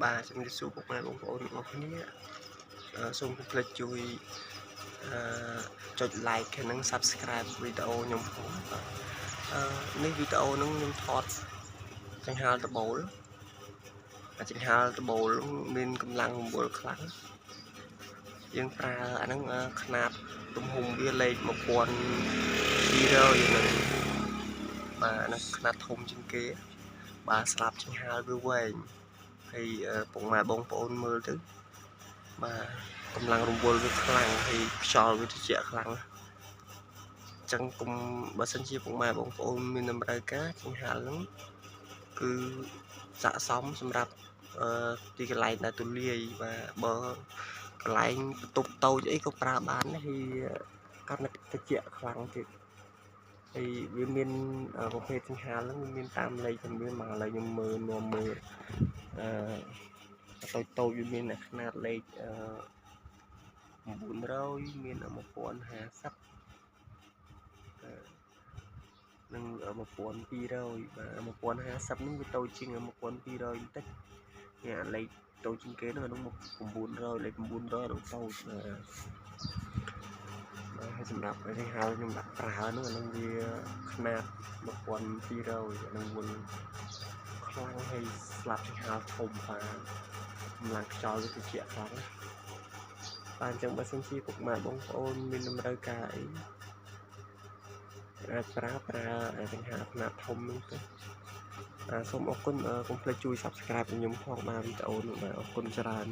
បាទជំរាបសួរពុកម៉ែបងប្អូនទាំងអស់គ្នាសូមកុំភ្លេចជួយចុច like និង subscribe វីដេអូខ្ញុំផងបាទនេះវីដេអូហ្នឹងខ្ញុំថតចង្ហាល់ដបូលចង្ហាល់ដបូលមានកម្លាំងរង្វិលខ្លាំងយើងប្រើអាហ្នឹងຂະຫນາດទំហំវាលេខ1200ហ្នឹងបាទអាហ្នឹងຂະຫນາດធំជាងគេបាទស្លាប់ចង្ហាល់វាវែងហើយពុកម៉ែបងប្អូនមើលទៅបាទកម្លាំងរង្វិលវាខ្លាំងហើយខ្យល់វាត្រជាក់ខ្លាំងអញ្ចឹងគុំបើសិនជាពុកម៉ែបងប្អូនមានតម្រូវការចង្ហាល់ហ្នឹងគឺស័ក្តិសមសម្រាប់ទីកន្លែងដែលទូលាយបាទបើកន្លែងបន្ទប់តូចអីក៏ប្រើបានដែរហើយកាន់តែត្រជាក់ខ្លាំងទៀតហើយវាមានប្រភេទចង្ហាល់ហ្នឹងវាមានតាមលេខខ្ញុំមានមកឥឡូវខ្ញុំមើលនាំមើលតូចវាមានຂະຫນາດលេខ900មាន1050និង1200បាទ1050ហ្នឹងវាតូចជាង1200បន្តិចនេះអាលេខតូចជាងគេហ្នឹងអានោះ900លេខ900ហ្នឹងតូចហើយសម្រាប់នេះហៅខ្ញុំដាក់ប្រើហ្នឹងអាហ្នឹងវាຂະຫນາດ1200អាហ្នឹងមុនខ្លាំងហើយស្លាប់ចង្ហាល់ធំបាទកម្លាំងខ្យល់វាត្រជាក់ខ្លាំងបាទអញ្ចឹងបើសិនជាពុកម៉ែបងប្អូនមានតម្រូវការអីអាចប្រើចង្ហាល់ຂະຫນາດធំហ្នឹងទៅសូមអរគុណកុំភ្លេចជួយ subscribe ខ្ញុំផងបាទវីដេអូនេះបាទអរគុណច្រើន